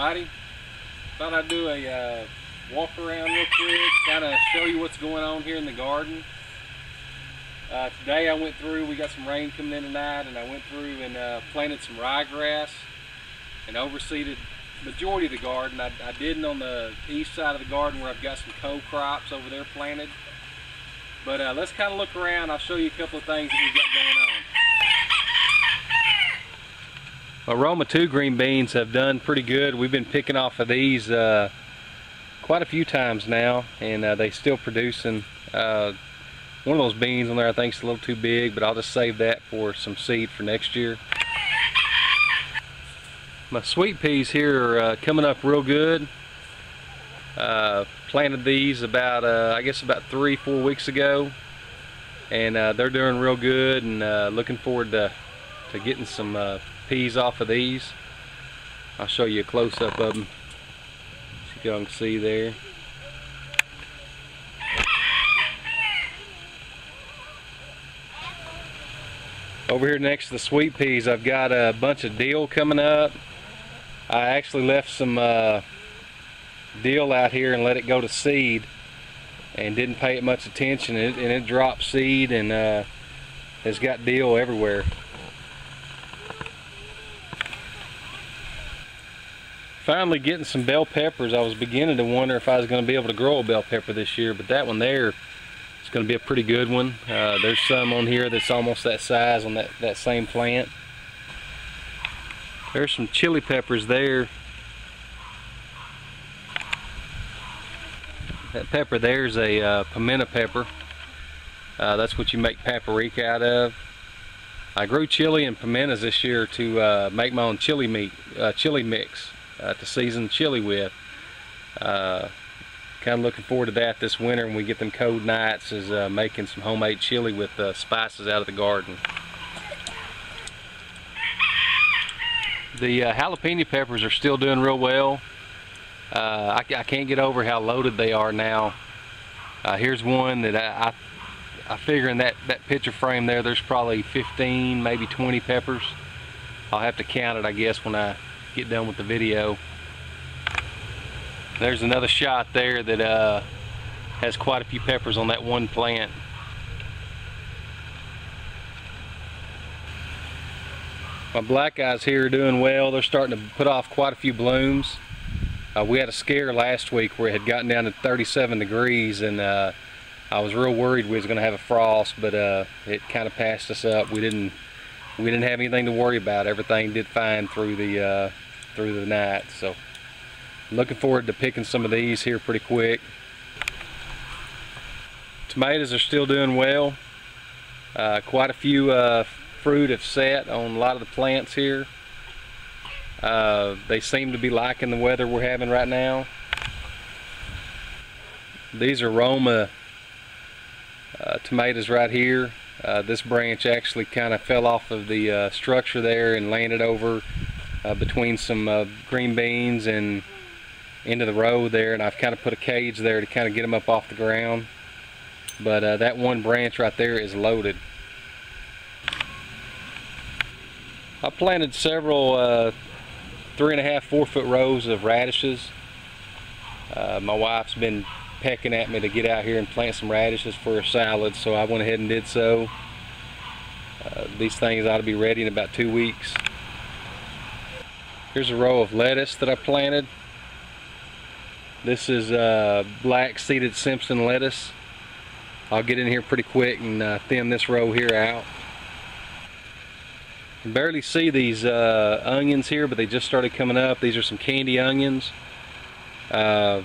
everybody. Thought I'd do a walk around real quick, kind of show you what's going on here in the garden. Today I went through, we got some rain coming in tonight, and I went through and planted some ryegrass and overseeded the majority of the garden. I didn't on the east side of the garden where I've got some co-crops over there planted. But let's kind of look around. I'll show you a couple of things that we've got going on. Aroma 2 green beans have done pretty good. We've been picking off of these quite a few times now, and they still producing. One of those beans on there I think is a little too big, but I'll just save that for some seed for next year. My sweet peas here are coming up real good. Planted these about I guess about 3-4 weeks ago, and they're doing real good, and looking forward to getting some peas off of these. I'll show you a close-up of them. See if y'all can see there. Over here next to the sweet peas, I've got a bunch of dill coming up. I actually left some dill out here and let it go to seed, and didn't pay it much attention, and it dropped seed and has got dill everywhere. Finally getting some bell peppers. I was beginning to wonder if I was going to be able to grow a bell pepper this year, but that one there is going to be a pretty good one. There's some on here that's almost that size on that same plant. There's some chili peppers there. That pepper there's a pimento pepper. That's what you make paprika out of. I grew chili and pimentos this year to make my own chili mix to season chili with. Kind of looking forward to that this winter when we get them cold nights, is making some homemade chili with spices out of the garden. The jalapeno peppers are still doing real well. I can't get over how loaded they are now. Here's one that I figure in that picture frame there's probably 15, maybe 20 peppers. I'll have to count it, I guess, when I get done with the video. There's another shot there that has quite a few peppers on that one plant. My black eyes here are doing well. They're starting to put off quite a few blooms. We had a scare last week where it had gotten down to 37 degrees, and I was real worried we was going to have a frost, but it kind of passed us up. We didn't have anything to worry about. Everything did fine through the night. So I'm looking forward to picking some of these here pretty quick. Tomatoes are still doing well. Quite a few fruit have set on a lot of the plants here. They seem to be liking the weather we're having right now. These are Roma tomatoes right here. This branch actually kind of fell off of the structure there and landed over between some green beans and into the row there, and I've kind of put a cage there to kind of get them up off the ground. But that one branch right there is loaded. I planted several 3.5, 4 foot rows of radishes. My wife's been pecking at me to get out here and plant some radishes for a salad, so I went ahead and did so. These things ought to be ready in about 2 weeks. Here's a row of lettuce that I planted. This is black seeded Simpson lettuce. I'll get in here pretty quick and thin this row here out. You can barely see these onions here, but they just started coming up. These are some candy onions. Going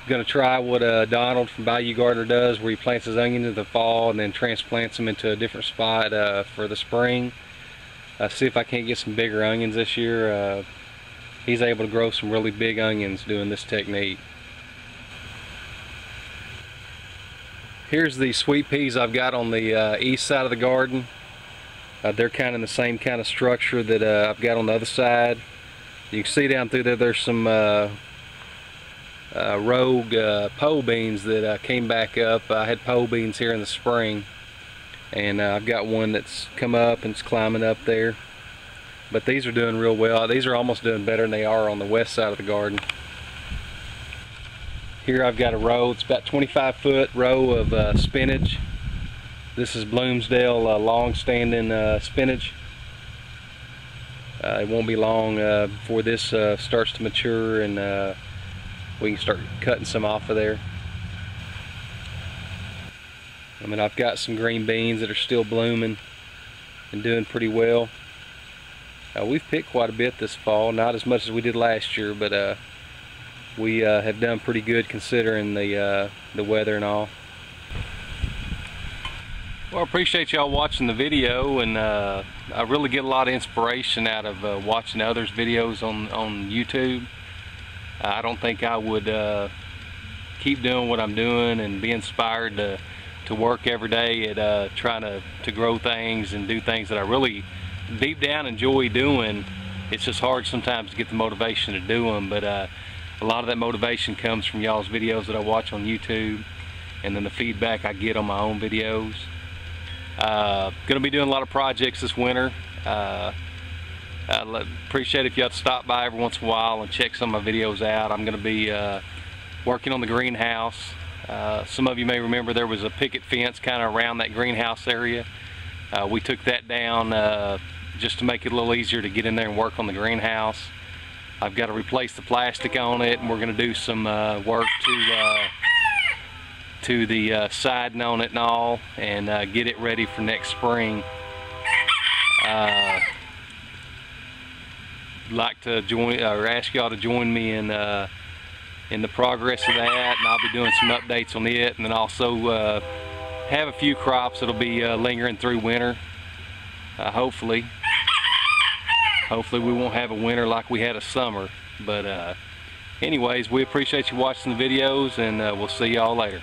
to try what Donald from Bayou Gardener does, where he plants his onions in the fall and then transplants them into a different spot for the spring. See if I can't get some bigger onions this year. He's able to grow some really big onions doing this technique. Here's the sweet peas I've got on the east side of the garden. They're kind of in the same kind of structure that I've got on the other side. You can see down through there there's some rogue pole beans that came back up. I had pole beans here in the spring, and I've got one that's come up and it's climbing up there. But these are doing real well. These are almost doing better than they are on the west side of the garden. Here I've got a row, it's about 25-foot row of spinach. This is Bloomsdale long-standing spinach. It won't be long before this starts to mature, and we can start cutting some off of there. I mean, I've got some green beans that are still blooming and doing pretty well. We've picked quite a bit this fall, not as much as we did last year, but we have done pretty good considering the weather and all. Well, I appreciate y'all watching the video, and I really get a lot of inspiration out of watching others' videos on YouTube. I don't think I would keep doing what I'm doing and be inspired to work every day at trying to grow things and do things that I really deep down enjoy doing. It's just hard sometimes to get the motivation to do them, but a lot of that motivation comes from y'all's videos that I watch on YouTube, and then the feedback I get on my own videos. Gonna be doing a lot of projects this winter. I'd appreciate if y'all stop by every once in a while and check some of my videos out. I'm gonna be working on the greenhouse. Some of you may remember there was a picket fence kind of around that greenhouse area. We took that down just to make it a little easier to get in there and work on the greenhouse. I've got to replace the plastic on it, and we're going to do some work to the siding on it and all, and get it ready for next spring. Like to join or ask y'all to join me in the progress of that, and I'll be doing some updates on it, and then also have a few crops that'll be lingering through winter. Hopefully we won't have a winter like we had a summer, but anyways, we appreciate you watching the videos, and we'll see y'all later.